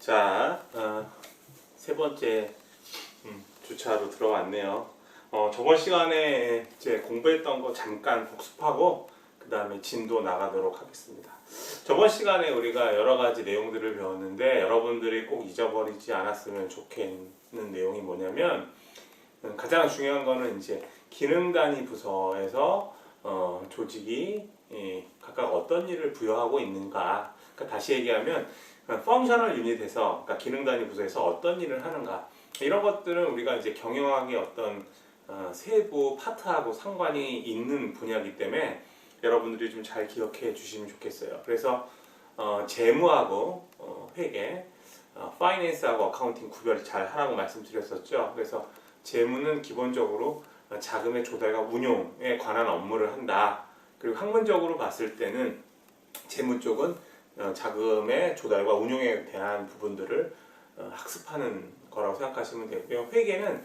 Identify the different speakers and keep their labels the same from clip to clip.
Speaker 1: 자, 세 번째 주차로 들어왔네요. 저번 시간에 이제 공부했던 거 잠깐 복습하고 그 다음에 진도 나가도록 하겠습니다. 저번 시간에 우리가 여러 가지 내용들을 배웠는데 여러분들이 꼭 잊어버리지 않았으면 좋겠는 내용이 뭐냐면 가장 중요한 거는 이제 기능 단위 부서에서 조직이 각각 어떤 일을 부여하고 있는가. 그러니까 다시 얘기하면 펑셔널 유닛에서, 그러니까 기능 단위 부서에서 어떤 일을 하는가, 이런 것들은 우리가 이제 경영학의 어떤 세부 파트하고 상관이 있는 분야이기 때문에 여러분들이 좀 잘 기억해 주시면 좋겠어요. 그래서 재무하고 회계, 파이낸스하고 어카운팅 구별 잘 하라고 말씀드렸었죠. 그래서 재무는 기본적으로 자금의 조달과 운용에 관한 업무를 한다. 그리고 학문적으로 봤을 때는 재무 쪽은 자금의 조달과 운용에 대한 부분들을 학습하는 거라고 생각하시면 되고요. 회계는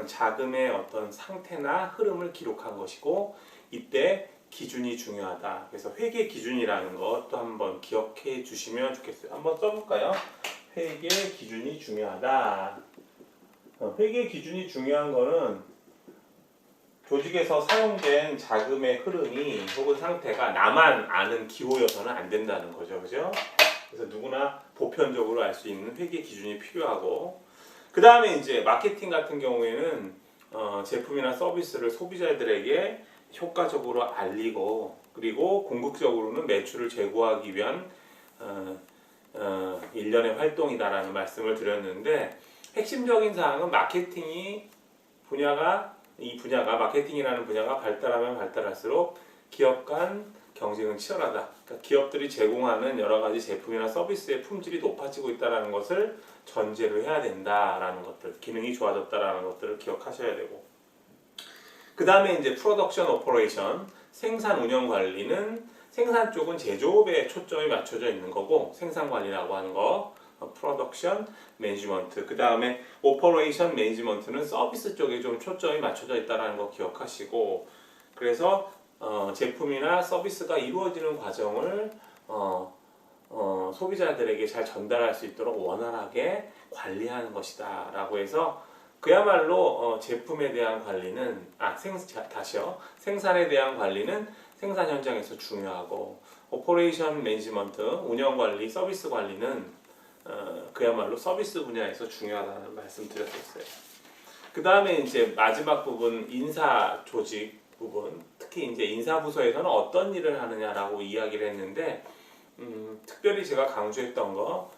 Speaker 1: 자금의 어떤 상태나 흐름을 기록한 것이고, 이때 기준이 중요하다. 그래서 회계 기준이라는 것도 한번 기억해 주시면 좋겠어요. 한번 써볼까요? 회계 기준이 중요하다. 회계 기준이 중요한 거는 조직에서 사용된 자금의 흐름이 혹은 상태가 나만 아는 기호여서는 안 된다는 거죠. 그죠? 그래서 누구나 보편적으로 알 수 있는 회계 기준이 필요하고, 그 다음에 이제 마케팅 같은 경우에는 제품이나 서비스를 소비자들에게 효과적으로 알리고, 그리고 궁극적으로는 매출을 제고하기 위한 일련의 활동이다라는 말씀을 드렸는데, 핵심적인 사항은 이 분야가 마케팅이라는 분야가 발달하면 발달할수록 기업 간 경쟁은 치열하다. 그러니까 기업들이 제공하는 여러 가지 제품이나 서비스의 품질이 높아지고 있다는 것을 전제로 해야 된다라는 것들, 기능이 좋아졌다라는 것들을 기억하셔야 되고, 그 다음에 이제 프로덕션 오퍼레이션, 생산 운영 관리는 생산 쪽은 제조업에 초점이 맞춰져 있는 거고, 생산 관리라고 하는 거 프로덕션 매니지먼트, 그 다음에 오퍼레이션 매니지먼트는 서비스 쪽에 좀 초점이 맞춰져 있다는 거 기억하시고, 그래서 제품이나 서비스가 이루어지는 과정을 소비자들에게 잘 전달할 수 있도록 원활하게 관리하는 것이다 라고 해서, 그야말로 제품에 대한 관리는 생산에 대한 관리는 생산 현장에서 중요하고, 오퍼레이션 매니지먼트, 운영 관리, 서비스 관리는 그야말로 서비스 분야에서 중요하다는 말씀 드렸었어요. 그 다음에 이제 마지막 부분, 인사 조직 부분, 특히 이제 인사 부서에서는 어떤 일을 하느냐라고 이야기를 했는데, 특별히 제가 강조했던 거,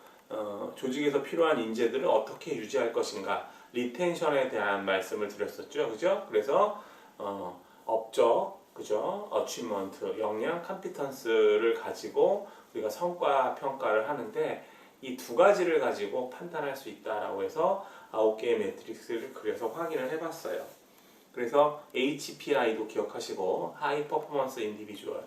Speaker 1: 조직에서 필요한 인재들을 어떻게 유지할 것인가, 리텐션에 대한 말씀을 드렸었죠, 그죠? 그래서 업적, 그죠? 어치먼트, 역량, 컴피턴스를 가지고 우리가 성과 평가를 하는데, 이 두 가지를 가지고 판단할 수 있다라고 해서 9개의 매트릭스를 그려서 확인을 해봤어요. 그래서 HPI도 기억하시고, 하이 퍼포먼스 인디비주얼,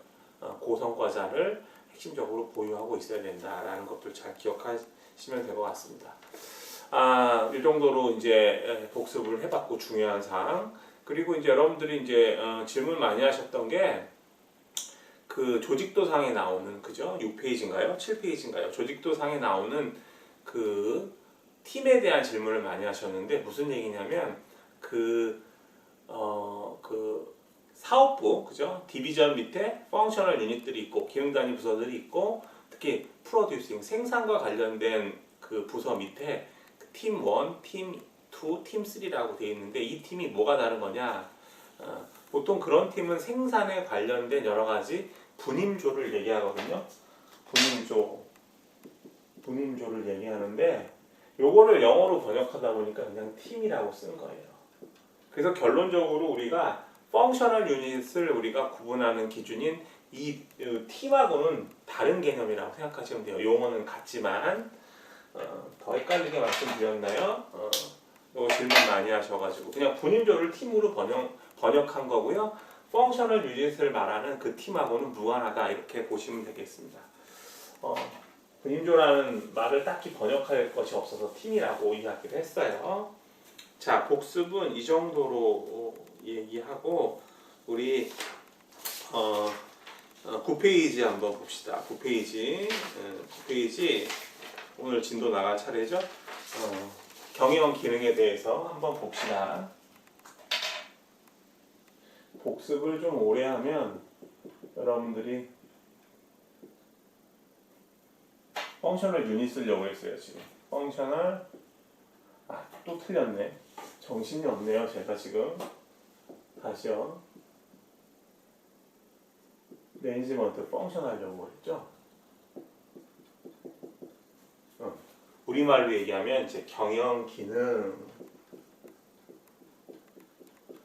Speaker 1: 고성과자를 핵심적으로 보유하고 있어야 된다라는 것들 잘 기억하시면 될 것 같습니다. 이 정도로 이제 복습을 해봤고, 중요한 사항. 그리고 이제 여러분들이 이제 질문 많이 하셨던 게, 그 조직도상에 나오는, 그죠? 6페이지인가요? 7페이지인가요? 조직도상에 나오는 그 팀에 대한 질문을 많이 하셨는데, 무슨 얘기냐면 그 사업부, 그죠? 디비전 밑에 펑셔널 유닛들이 있고 기능 단위 부서들이 있고, 특히 프로듀싱, 생산과 관련된 그 부서 밑에 팀 1, 팀 2, 팀 3라고 되어 있는데, 이 팀이 뭐가 다른 거냐? 보통 그런 팀은 생산에 관련된 여러 가지 분임조를 얘기하거든요. 분임조를 얘기하는데, 요거를 영어로 번역하다 보니까 그냥 팀이라고 쓴 거예요. 그래서 결론적으로 우리가 펑셔널 유닛을 우리가 구분하는 기준인 이 팀하고는 다른 개념이라고 생각하시면 돼요. 용어는 같지만 더 헷갈리게 말씀드렸나요? 이거 질문 많이 하셔가지고 그냥 분임조를 팀으로 번역한 거고요. 펑셔널 유닛을 말하는 그 팀하고는 무관하다, 이렇게 보시면 되겠습니다. 분임조라는 말을 딱히 번역할 것이 없어서 팀이라고 이야기를 했어요. 자, 복습은 이 정도로 얘기하고, 우리 9페이지 한번 봅시다. 9페이지 오늘 진도 나갈 차례죠. 경영 기능에 대해서 한번 봅시다. 복습을 좀 오래 하면 여러분들이 펑셔널 유닛 쓰려고 했어요 지금. 펑셔널 또 틀렸네. 정신이 없네요 제가 지금. 다시요. 매니지먼트 펑션 하려고 했죠. 우리말로 얘기하면 이제 경영 기능.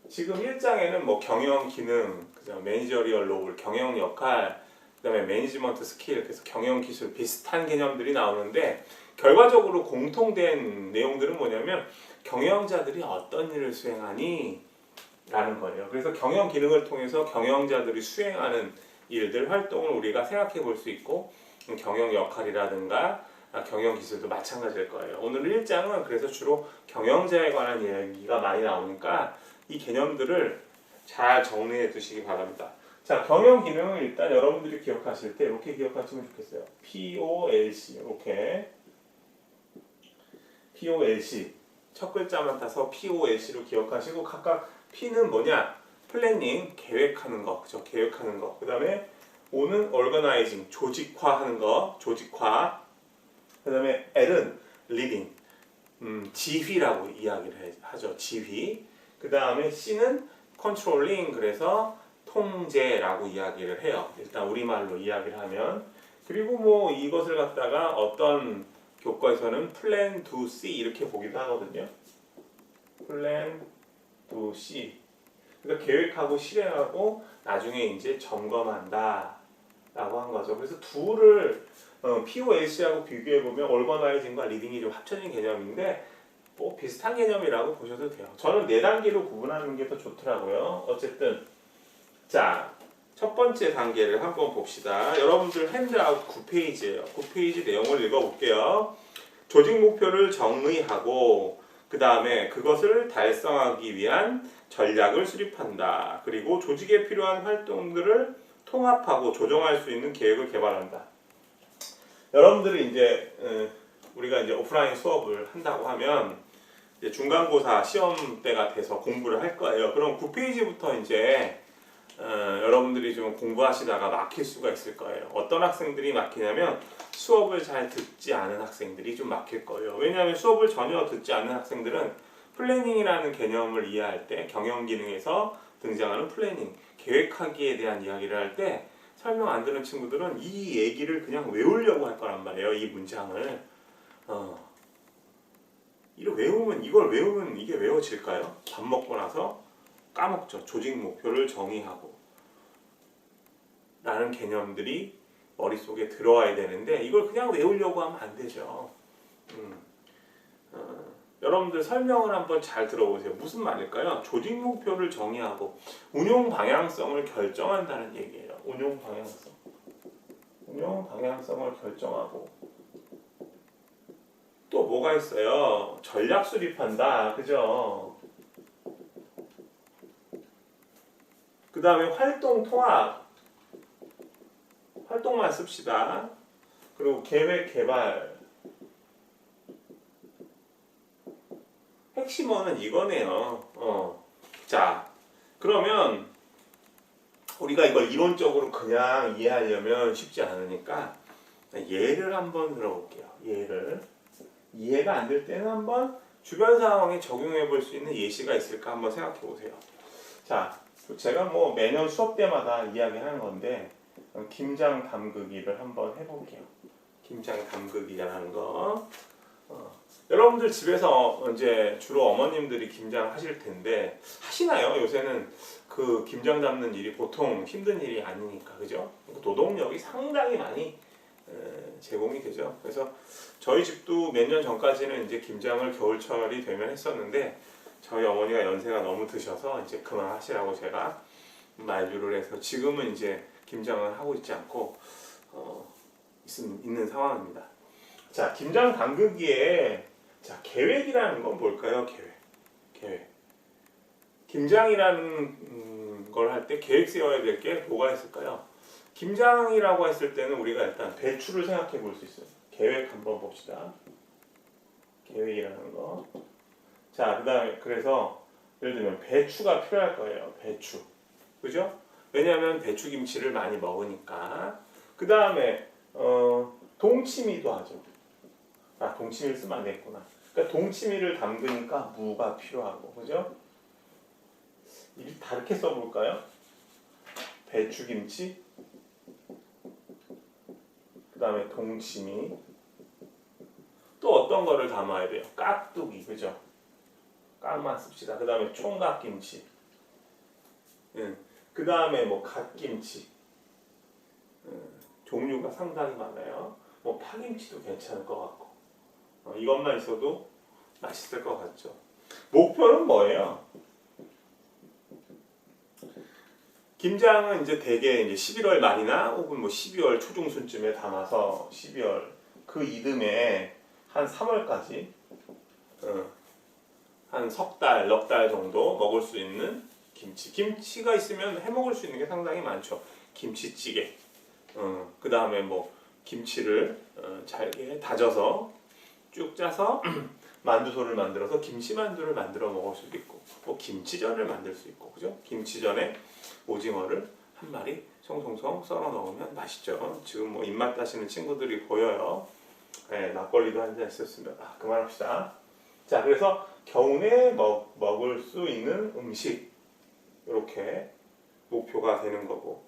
Speaker 1: 지금 1장에는 뭐 경영 기능, 그죠? 매니저리얼 롤, 경영 역할, 그다음에 매니지먼트 스킬, 그래서 경영 기술 비슷한 개념들이 나오는데 결과적으로 공통된 내용들은 뭐냐면 경영자들이 어떤 일을 수행하니? 라는 거예요. 그래서 경영 기능을 통해서 경영자들이 수행하는 일들, 활동을 우리가 생각해 볼 수 있고 경영 역할이라든가 경영 기술도 마찬가지일 거예요. 오늘 1장은 그래서 주로 경영자에 관한 이야기가 많이 나오니까 이 개념들을 잘 정리해 두시기 바랍니다. 자, 경영 기능을 일단 여러분들이 기억하실 때 이렇게 기억하시면 좋겠어요. POLC 이렇게 POLC 첫 글자만 따서 POLC로 기억하시고 각각 P는 뭐냐? 플래닝, 계획하는 거, 그죠? 계획하는 거. 그 다음에 O는 organizing, 조직화하는 거, 조직화. 그 다음에 L은 leading, 지휘라고 이야기를 하죠. 지휘. 그 다음에 C는 controlling, 그래서 통제라고 이야기를 해요. 일단 우리말로 이야기를 하면. 그리고 뭐 이것을 갖다가 어떤 교과에서는 plan to see 이렇게 보기도 하거든요. plan to see. 그러니까 계획하고 실행하고 나중에 이제 점검한다 라고 한 거죠. 그래서 둘을 POLC하고 비교해 보면 organizing과 leading이 좀 합쳐진 개념인데 뭐 비슷한 개념이라고 보셔도 돼요. 저는 4단계로 구분하는 게 더 좋더라고요. 어쨌든 자, 첫 번째 단계를 한번 봅시다. 여러분들 핸드아웃 9페이지예요. 9페이지 내용을 읽어볼게요. 조직 목표를 정의하고 그 다음에 그것을 달성하기 위한 전략을 수립한다. 그리고 조직에 필요한 활동들을 통합하고 조정할 수 있는 계획을 개발한다. 여러분들이 이제 우리가 이제 오프라인 수업을 한다고 하면 이제 중간고사 시험 때가 돼서 공부를 할 거예요. 그럼 9페이지부터 이제 여러분들이 좀 공부하시다가 막힐 수가 있을 거예요. 어떤 학생들이 막히냐면 수업을 잘 듣지 않은 학생들이 좀 막힐 거예요. 왜냐하면 수업을 전혀 듣지 않는 학생들은 플래닝이라는 개념을 이해할 때 경영 기능에서 등장하는 플래닝, 계획하기에 대한 이야기를 할 때 설명 안 듣는 친구들은 이 얘기를 그냥 외우려고 할 거란 말이에요. 이 문장을. 이걸 외우면 이게 외워질까요? 밥 먹고 나서 까먹죠. 조직 목표를 정의하고 라는 개념들이 머릿속에 들어와야 되는데 이걸 그냥 외우려고 하면 안 되죠. 여러분들 설명을 한번 잘 들어보세요. 무슨 말일까요? 조직 목표를 정의하고 운용 방향성을 결정한다는 얘기예요. 운용 방향성을 결정하고 또 뭐가 있어요? 전략 수립한다. 그죠? 그 다음에 활동 통합. 활동만 씁시다. 그리고 계획 개발. 핵심어는 이거네요. 자, 그러면 우리가 이걸 이론적으로 그냥 이해하려면 쉽지 않으니까 예를 한번 들어볼게요. 예를. 이해가 안 될 때는 한번 주변 상황에 적용해 볼 수 있는 예시가 있을까 한번 생각해 보세요. 자, 제가 뭐 매년 수업 때마다 이야기하는 건데 김장 담그기를 한번 해볼게요. 김장 담그기라는 거. 여러분들 집에서 이제 주로 어머님들이 김장 하실 텐데 하시나요? 요새는 그 김장 담는 일이 보통 힘든 일이 아니니까, 그죠? 노동력이 상당히 많이 제공이 되죠. 그래서 저희 집도 몇 년 전까지는 이제 김장을 겨울철이 되면 했었는데 저희 어머니가 연세가 너무 드셔서 이제 그만하시라고 제가 만류를 해서 지금은 이제 김장을 하고 있지 않고 있는 상황입니다. 자, 김장 담그기에 자, 계획이라는 건 뭘까요? 계획. 김장이라는 걸 할 때 계획 세워야 될 게 뭐가 있을까요? 김장이라고 했을 때는 우리가 일단 배추를 생각해 볼 수 있어요. 계획 한번 봅시다. 계획이라는 거. 자, 그 다음에 그래서 예를 들면 배추가 필요할 거예요. 배추. 그죠? 왜냐하면 배추김치를 많이 먹으니까. 그 다음에 동치미도 하죠. 아, 동치미를 쓰면 안 되겠구나. 그러니까 동치미를 담그니까 무가 필요하고, 그죠? 이렇게 써볼까요? 배추김치, 그 다음에 동치미, 또 어떤 거를 담아야 돼요? 깍두기, 그죠? 깍만 씁시다. 그 다음에 총각김치, 그 다음에 뭐 갓김치, 종류가 상당히 많아요. 뭐 파김치도 괜찮을 것 같고, 이것만 있어도 맛있을 것 같죠. 목표는 뭐예요? 김장은 이제 대개 이제 11월 말이나 혹은 뭐 12월 초중순쯤에 담아서 12월 그 이듬해 한 3월까지 한 석 달, 넉 달 정도 먹을 수 있는 김치. 김치가 있으면 해 먹을 수 있는 게 상당히 많죠. 김치찌개. 그 다음에 뭐 김치를 잘게 다져서 쭉 짜서 만두소를 만들어서 김치만두를 만들어 먹을 수도 있고, 뭐 김치전을 만들 수 있고, 그죠? 김치전에 오징어를 한 마리 송송송 썰어 넣으면 맛있죠. 지금 뭐 입맛 다시는 친구들이 보여요. 네, 막걸리도 한잔 있었으면 그만합시다. 자, 그래서 겨우내 먹을 수 있는 음식 이렇게 목표가 되는 거고,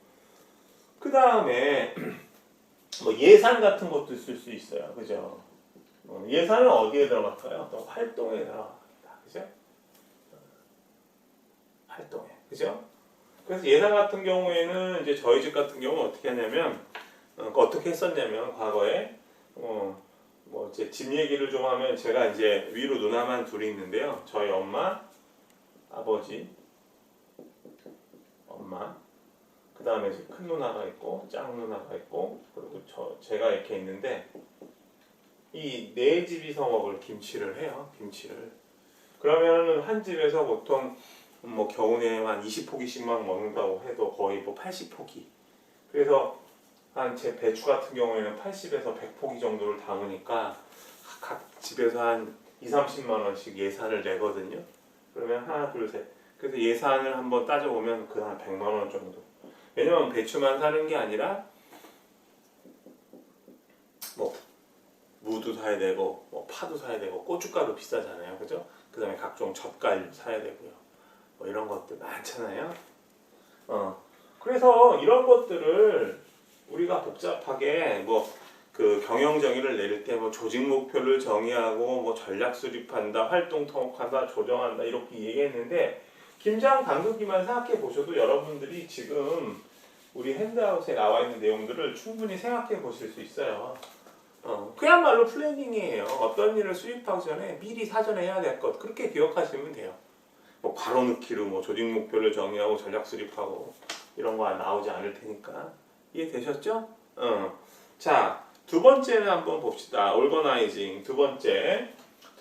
Speaker 1: 그 다음에 뭐 예산 같은 것도 있을 수 있어요, 그죠? 예산은 어디에 들어갈까요? 어떤 활동에 들어갑니다, 그죠? 활동에, 그죠? 그래서 예산 같은 경우에는 이제 저희 집 같은 경우는 어떻게 하냐면 어떻게 했었냐면 과거에 뭐 이제 집 얘기를 좀 하면 제가 이제 위로 누나만 둘이 있는데요. 저희 엄마, 아버지, 엄마, 그 다음에 이제 큰 누나가 있고 짱 누나가 있고 그리고 제가 이렇게 있는데 이 네 집이서 먹을 김치를 해요. 김치를. 그러면은 한 집에서 보통 뭐 겨우내 한 20포기씩만 먹는다고 해도 거의 뭐 80포기. 그래서 한 제 배추 같은 경우에는 80에서 100포기 정도를 담으니까 각 집에서 한 2, 30만 원씩 예산을 내거든요. 그러면 하나, 둘, 셋. 그래서 예산을 한번 따져보면 그 한 100만 원 정도. 왜냐면 배추만 사는 게 아니라 뭐 무도 사야 되고 뭐 파도 사야 되고 고춧가루 비싸잖아요. 그죠? 그 다음에 각종 젓갈 사야 되고요. 뭐 이런 것들 많잖아요. 그래서 이런 것들을 우리가 복잡하게 뭐 그 경영 정의를 내릴 때 뭐 조직 목표를 정의하고 뭐 전략 수립한다, 활동 통합한다, 조정한다 이렇게 얘기했는데 김장 담그기만 생각해 보셔도 여러분들이 지금 우리 핸드아웃에 나와 있는 내용들을 충분히 생각해 보실 수 있어요. 그야말로 플래닝이에요. 어떤 일을 수립하기 전에 미리 사전에 해야 될 것 그렇게 기억하시면 돼요. 뭐 바로 넣기로 뭐 조직 목표를 정의하고 전략 수립하고 이런 거 나오지 않을 테니까 이해되셨죠? 자, 두 번째는 한번 봅시다. 올거나이징 두 번째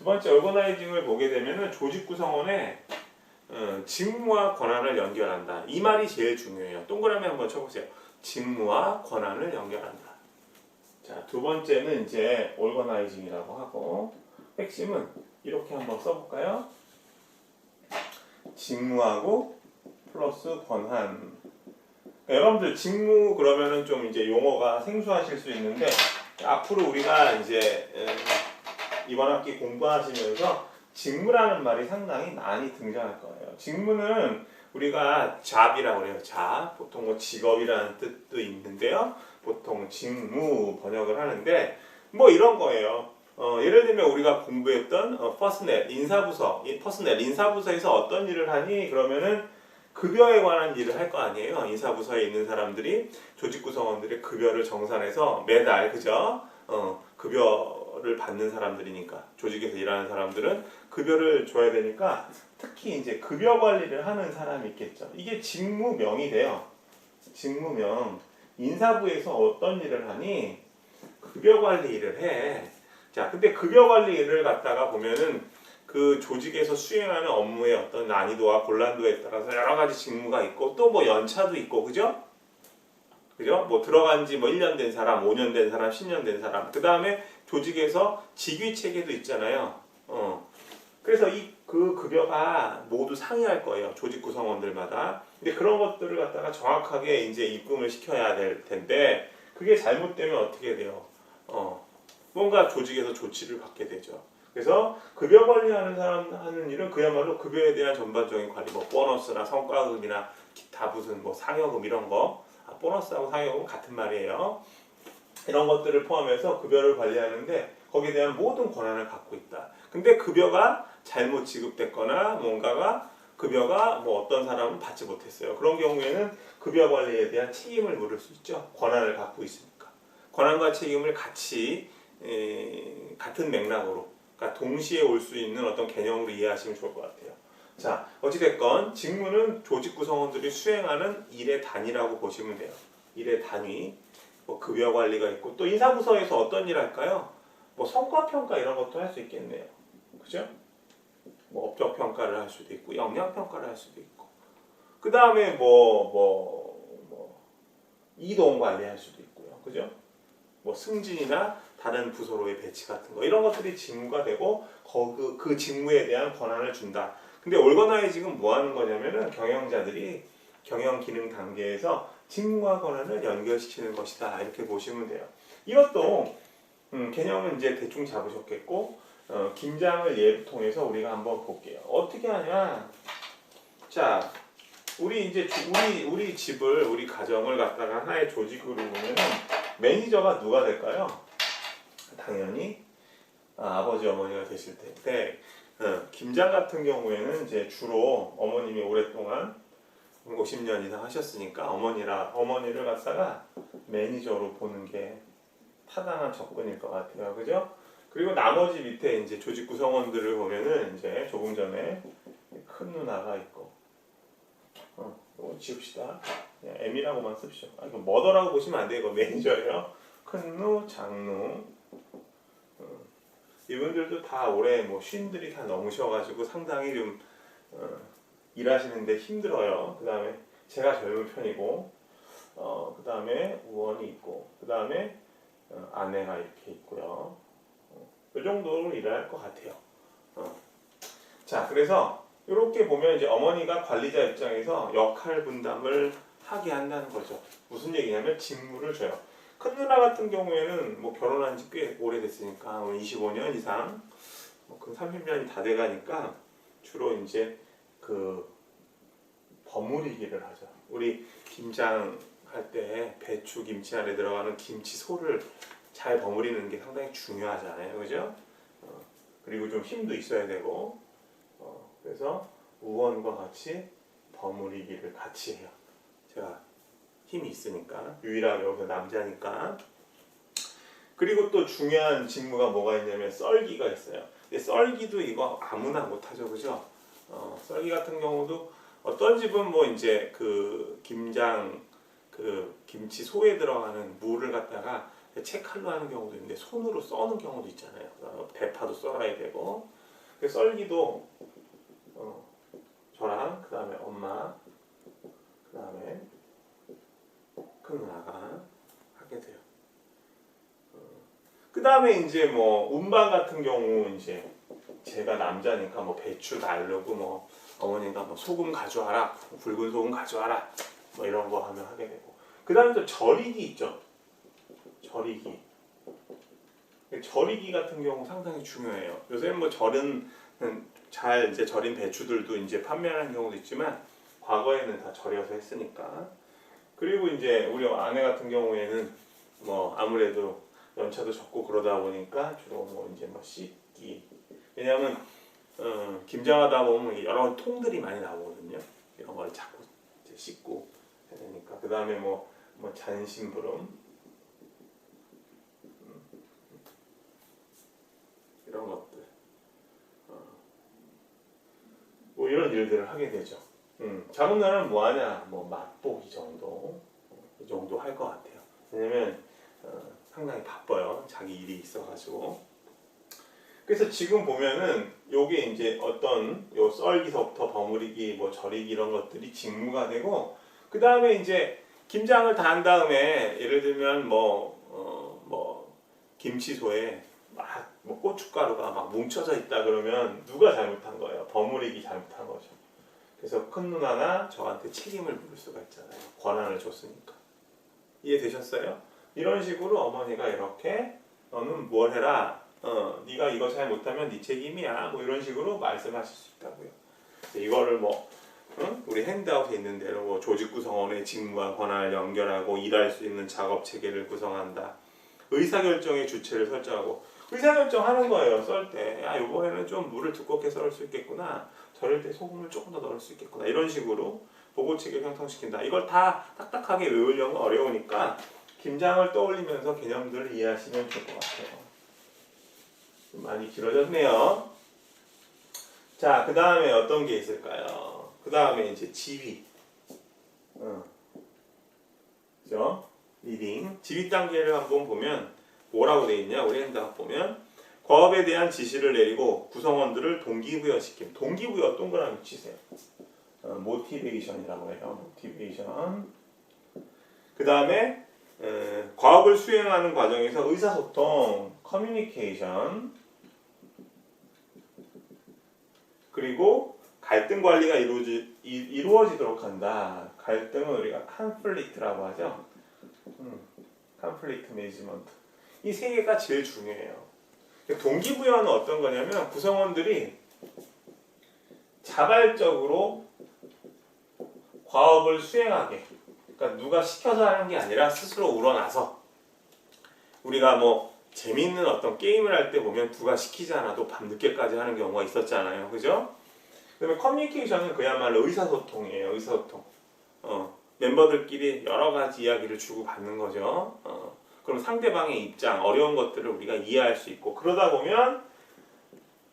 Speaker 1: 올거나이징을 보게 되면은 조직 구성원의 직무와 권한을 연결한다. 이 말이 제일 중요해요. 동그라미 한번 쳐보세요. 직무와 권한을 연결한다. 자, 두 번째는 이제 올거나이징이라고 하고 핵심은 이렇게 한번 써볼까요? 직무하고 플러스 권한. 여러분들 직무 그러면은 좀 이제 용어가 생소하실 수 있는데 앞으로 우리가 이제 이번 학기 공부하시면서 직무라는 말이 상당히 많이 등장할 거예요. 직무는 우리가 잡이라고 그래요. 잡. 보통 뭐 직업이라는 뜻도 있는데요. 보통 직무 번역을 하는데 뭐 이런 거예요. 예를 들면 우리가 공부했던 퍼스넬 인사부서에서 어떤 일을 하니 그러면은 급여에 관한 일을 할 거 아니에요. 인사부서에 있는 사람들이 조직 구성원들의 급여를 정산해서 매달 그죠? 급여를 받는 사람들이니까 조직에서 일하는 사람들은 급여를 줘야 되니까 특히 이제 급여 관리를 하는 사람이 있겠죠. 이게 직무명이 돼요. 직무명. 인사부에서 어떤 일을 하니 급여 관리 일을 해. 자, 근데 급여 관리 일을 갖다가 보면은 그 조직에서 수행하는 업무의 어떤 난이도와 곤란도에 따라서 여러 가지 직무가 있고 또 뭐 연차도 있고 그죠? 그죠? 뭐 들어간 지 뭐 1년 된 사람, 5년 된 사람, 10년 된 사람. 그 다음에 조직에서 직위 체계도 있잖아요. 그래서 그 급여가 모두 상이할 거예요. 조직 구성원들마다. 근데 그런 것들을 갖다가 정확하게 이제 입금을 시켜야 될 텐데 그게 잘못되면 어떻게 돼요? 뭔가 조직에서 조치를 받게 되죠. 그래서 급여 관리하는 사람 하는 일은 그야말로 급여에 대한 전반적인 관리, 뭐 보너스나 성과금이나 기타 무슨 뭐 상여금 이런 거, 보너스하고 상여금 같은 말이에요. 이런 것들을 포함해서 급여를 관리하는데 거기에 대한 모든 권한을 갖고 있다. 근데 급여가 잘못 지급됐거나 뭔가가 급여가 뭐 어떤 사람은 받지 못했어요. 그런 경우에는 급여 관리에 대한 책임을 물을 수 있죠. 권한을 갖고 있으니까. 권한과 책임을 같이 같은 맥락으로, 그러니까 동시에 올 수 있는 어떤 개념으로 이해하시면 좋을 것 같아요. 자, 어찌됐건 직무는 조직 구성원들이 수행하는 일의 단위라고 보시면 돼요. 일의 단위. 뭐 급여 관리가 있고 또 인사부서에서 어떤 일 할까요? 뭐 성과평가 이런 것도 할 수 있겠네요. 그죠? 뭐 업적 평가를 할 수도 있고 역량 평가를 할 수도 있고 그 다음에 뭐 이동 관리할 수도 있고요. 그죠? 뭐 승진이나 다른 부서로의 배치 같은 거 이런 것들이 직무가 되고 그 직무에 대한 권한을 준다. 근데 올거나이징은 뭐 하는 거냐면은 경영자들이 경영 기능 단계에서 직무와 권한을 연결시키는 것이다. 이렇게 보시면 돼요. 이것도 개념은 이제 대충 잡으셨겠고 김장을 예를 통해서 우리가 한번 볼게요. 어떻게 하냐? 자, 우리 집을 우리 가정을 갖다가 하나의 조직으로 보면은 매니저가 누가 될까요? 당연히 아버지 어머니가 되실 텐데 김장 같은 경우에는 이제 주로 어머님이 오랫동안 50년 이상 하셨으니까 어머니를 갖다가 매니저로 보는 게 타당한 접근일 것 같아요. 그죠? 그리고 나머지 밑에 이제 조직 구성원들을 보면은 이제 조금 전에 큰 누나가 있고, 이거 지웁시다. 그냥 M이라고만 씁시오. 이거 머더라고 보시면 안 돼요. 이거 매니저예요. 큰 누, 장누. 이분들도 다 올해 뭐 쉰들이 다 넘으셔가지고 상당히 좀 일하시는데 힘들어요. 그 다음에 제가 젊은 편이고, 그 다음에 우원이 있고, 그 다음에 아내가 이렇게 있고요. 이 정도로 일을 할 것 같아요. 자, 그래서 이렇게 보면 이제 어머니가 관리자 입장에서 역할 분담을 하게 한다는 거죠. 무슨 얘기냐면 직무를 줘요. 큰 누나 같은 경우에는 뭐 결혼한 지 꽤 오래됐으니까 25년 이상, 그 30년이 다 돼가니까 주로 이제 그 버무리기를 하죠. 우리 김장 할 때 배추 김치 안에 들어가는 김치소를 잘 버무리는 게 상당히 중요하잖아요, 그죠? 그리고 좀 힘도 있어야 되고, 그래서 우원과 같이 버무리기를 같이 해요. 제가 힘이 있으니까, 유일하게 여기서 남자니까. 그리고 또 중요한 직무가 뭐가 있냐면 썰기가 있어요. 근데 썰기도 이거 아무나 못하죠, 그죠? 썰기 같은 경우도 어떤 집은 뭐 이제 그 김장 그 김치 소에 들어가는 물을 갖다가 채칼로 하는 경우도 있는데 손으로 써는 경우도 있잖아요. 대파도 썰어야 되고. 썰기도 저랑 그 다음에 엄마 그 다음에 큰 누나가 하게 돼요. 그 다음에 이제 뭐 운반 같은 경우 이제 제가 남자니까 뭐 배추 날르고 뭐 어머니가 뭐 소금 가져와라, 붉은 소금 가져와라, 뭐 이런 거 하면 하게 되고. 그 다음에 또 절이기 있죠. 절이기 같은 경우 상당히 중요해요. 요새는 뭐 절은 잘 이제 절인 배추들도 이제 판매하는 경우도 있지만 과거에는 다 절여서 했으니까. 그리고 이제 우리 아내 같은 경우에는 뭐 아무래도 연차도 적고 그러다 보니까 주로 뭐 이제 뭐 씻기. 왜냐하면 김장하다 보면 여러 통들이 많이 나오거든요. 이런 걸 자꾸 이제 씻고 해야 되니까. 그 다음에 뭐 잔심부름 이런 것들, 뭐 이런 일들을 하게 되죠. 작은 나라는 뭐 하냐, 뭐 맛보기 정도, 이 정도 할 것 같아요. 왜냐면 상당히 바빠요. 자기 일이 있어가지고. 그래서 지금 보면은 요게 이제 어떤 요 썰기서부터 버무리기, 뭐 절이기 이런 것들이 직무가 되고, 그 다음에 이제 김장을 다 한 다음에 예를 들면 김치소에 막 뭐 고춧가루가 막 뭉쳐져 있다 그러면 누가 잘못한 거예요? 버무리기 잘못한 거죠. 그래서 큰 누나나 저한테 책임을 물을 수가 있잖아요. 권한을 줬으니까. 이해되셨어요? 이런 식으로 어머니가 이렇게 너는 뭘 해라. 네가 이거 잘 못하면 네 책임이야. 뭐 이런 식으로 말씀하실 수 있다고요. 이거를 우리 핸드아웃에 있는 대로 조직 구성원의 직무와 권한을 연결하고 일할 수 있는 작업 체계를 구성한다. 의사결정의 주체를 설정하고 의사결정하는 거예요. 썰 때. 이번에는 좀 물을 두껍게 썰을 수 있겠구나. 절일 때 소금을 조금 더 넣을 수 있겠구나. 이런 식으로 보고체계를 형성시킨다. 이걸 다 딱딱하게 외우려면 어려우니까 김장을 떠올리면서 개념들을 이해하시면 좋을 것 같아요. 좀 많이 길어졌네요. 자, 그 다음에 어떤 게 있을까요? 그 다음에 이제 지휘. 그죠? 리딩. 지휘 단계를 한번 보면 뭐라고 돼 있냐? 우리 핸드아웃 보면 과업에 대한 지시를 내리고 구성원들을 동기부여시킴. 동기부여 동그라미 치세요. 모티베이션이라고 해요. 모티베이션. 그 다음에 과업을 수행하는 과정에서 의사소통, 커뮤니케이션, 그리고 갈등 관리가 이루어지도록 한다. 갈등은 우리가 컨플릭트라고 하죠. 컨플릭트 매니지먼트. 이 세 개가 제일 중요해요. 동기부여는 어떤 거냐면 구성원들이 자발적으로 과업을 수행하게, 그러니까 누가 시켜서 하는 게 아니라 스스로 우러나서, 우리가 재밌는 어떤 게임을 할 때 보면 누가 시키지 않아도 밤늦게까지 하는 경우가 있었잖아요. 그죠? 그다음에 커뮤니케이션은 그야말로 의사소통이에요. 의사소통. 멤버들끼리 여러 가지 이야기를 주고받는 거죠. 그럼 상대방의 입장, 어려운 것들을 우리가 이해할 수 있고, 그러다 보면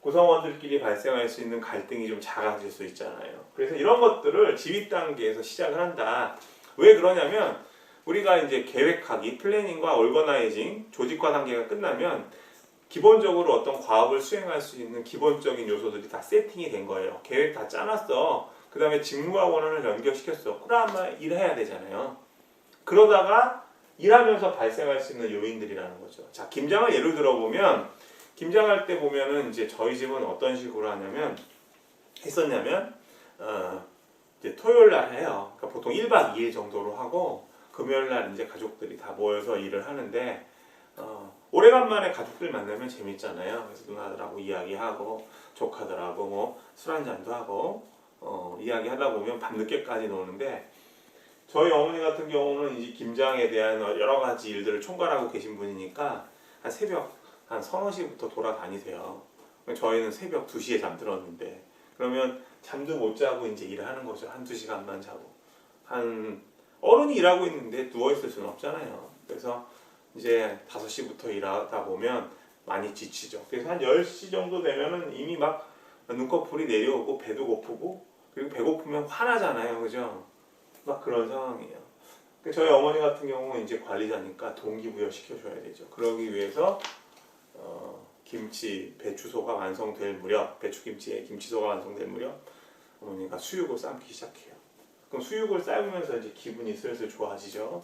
Speaker 1: 구성원들끼리 발생할 수 있는 갈등이 좀 작아질 수 있잖아요. 그래서 이런 것들을 지휘 단계에서 시작을 한다. 왜 그러냐면 우리가 이제 계획하기, 플래닝과 얼거나이징, 조직화 단계가 끝나면 기본적으로 어떤 과업을 수행할 수 있는 기본적인 요소들이 다 세팅이 된 거예요. 계획 다 짜놨어. 그 다음에 직무와 권한을 연결시켰어. 그러면 일해야 되잖아요. 그러다가 일하면서 발생할 수 있는 요인들이라는 거죠. 자, 김장을 예를 들어보면, 김장할 때 보면은 이제 저희 집은 어떤 식으로 했었냐면, 이제 토요일 날 해요. 그러니까 보통 1박 2일 정도로 하고, 금요일 날 이제 가족들이 다 모여서 일을 하는데, 오래간만에 가족들 만나면 재밌잖아요. 그래서 누나들하고 이야기하고, 조카들하고 술 한잔도 하고, 이야기하다 보면 밤늦게까지 노는데, 저희 어머니 같은 경우는 이제 김장에 대한 여러 가지 일들을 총괄하고 계신 분이니까 한 새벽 한 서너 시부터 돌아다니세요. 저희는 새벽 2시에 잠들었는데, 그러면 잠도 못 자고 이제 일을 하는 거죠. 한두 시간만 자고. 어른이 일하고 있는데 누워있을 수는 없잖아요. 그래서 이제 5시부터 일하다 보면 많이 지치죠. 그래서 한 10시 정도 되면은 이미 막 눈꺼풀이 내려오고 배도 고프고, 그리고 배고프면 화나잖아요. 그죠? 막 그런 상황이에요. 저희 어머니 같은 경우는 이제 관리자니까 동기부여 시켜줘야 되죠. 그러기 위해서 김치, 배추소가 완성될 무렵, 배추김치에 김치소가 완성될 무렵 어머니가 수육을 삶기 시작해요. 그럼 수육을 삶으면서 이제 기분이 슬슬 좋아지죠.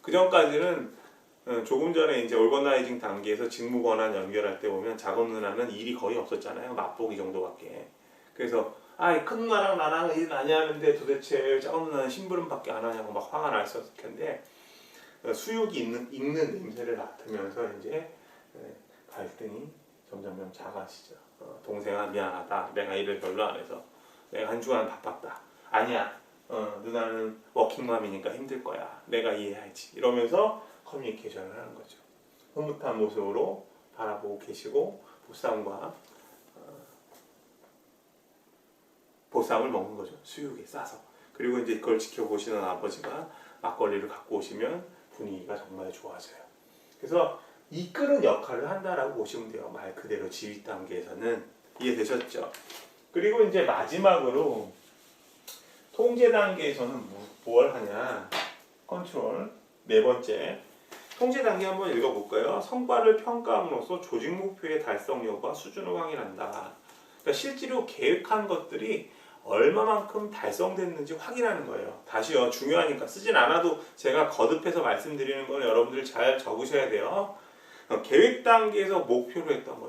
Speaker 1: 그 전까지는 조금 전에 이제 얼거나이징 단계에서 직무 권한 연결할 때 보면 작은 누나는 일이 거의 없었잖아요. 맛보기 정도밖에. 그래서 큰 누나랑 나랑 일 많이 하는데 도대체 작은 누나는 심부름밖에 안 하냐고 막 화가 나 있었을 텐데, 수육이 익는 냄새를 맡으면서 이제 갈등이 점점 작아지죠. 동생아 미안하다. 내가 일을 별로 안 해서 내가 한 주간 바빴다. 아니야. 누나는 워킹맘이니까 힘들 거야. 내가 이해하지. 이러면서 커뮤니케이션을 하는 거죠. 흐뭇한 모습으로 바라보고 계시고 보쌈을 먹는 거죠. 수육에 싸서. 그리고 이제 그걸 지켜보시는 아버지가 막걸리를 갖고 오시면 분위기가 정말 좋아져요. 그래서 이끄는 역할을 한다라고 보시면 돼요. 말 그대로 지휘 단계에서는. 이해되셨죠? 그리고 이제 마지막으로 통제 단계에서는 뭘 하냐? 컨트롤. 네 번째. 통제 단계 한번 읽어볼까요? 성과를 평가함으로써 조직 목표의 달성 여부와 수준을 확인한다. 그러니까 실제로 계획한 것들이 얼마만큼 달성됐는지 확인하는 거예요. 다시요, 중요하니까 쓰진 않아도 제가 거듭해서 말씀드리는 건 여러분들 잘 적으셔야 돼요. 계획 단계에서 목표로 했던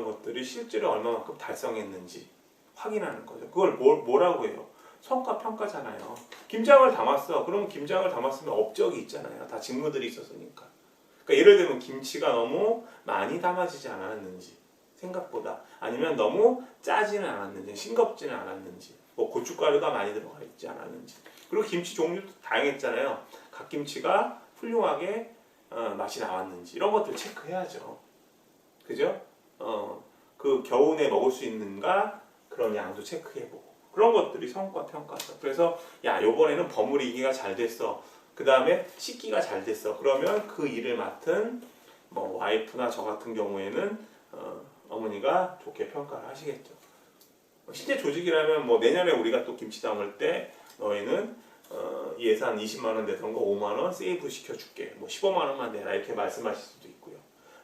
Speaker 1: 것들이 실제로 얼마만큼 달성했는지 확인하는 거죠. 그걸 뭐라고 해요? 성과 평가잖아요. 김장을 담았어. 그럼 김장을 담았으면 업적이 있잖아요. 다 직무들이 있었으니까. 그러니까 예를 들면 김치가 너무 많이 담아지지 않았는지, 생각보다, 아니면 너무 짜지는 않았는지, 싱겁지는 않았는지, 뭐 고춧가루가 많이 들어가 있지 않았는지. 그리고 김치 종류도 다양했잖아요. 갓김치가 훌륭하게 맛이 나왔는지, 이런 것들 체크해야죠. 그죠? 그 겨우내 먹을 수 있는가, 그런 양도 체크해보고, 그런 것들이 성과 평가죠. 그래서 야, 요번에는 버무리기가 잘 됐어. 그 다음에 씻기가 잘 됐어. 그러면 그 일을 맡은 뭐 와이프나 저 같은 경우에는 어머니가 좋게 평가를 하시겠죠. 실제 조직이라면 뭐 내년에 우리가 또 김치 담을 때 너희는 예산 20만 원 내던 거 5만 원 세이브 시켜줄게. 뭐 15만 원만 내라, 이렇게 말씀하실 수도 있고요.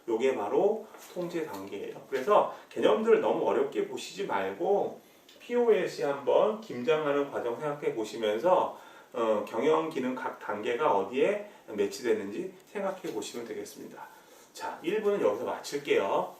Speaker 1: 요게 바로 통제 단계예요. 그래서 개념들을 너무 어렵게 보시지 말고 POS이 한번 김장하는 과정 생각해 보시면서 경영 기능 각 단계가 어디에 매치되는지 생각해 보시면 되겠습니다. 자, 1부는 여기서 마칠게요.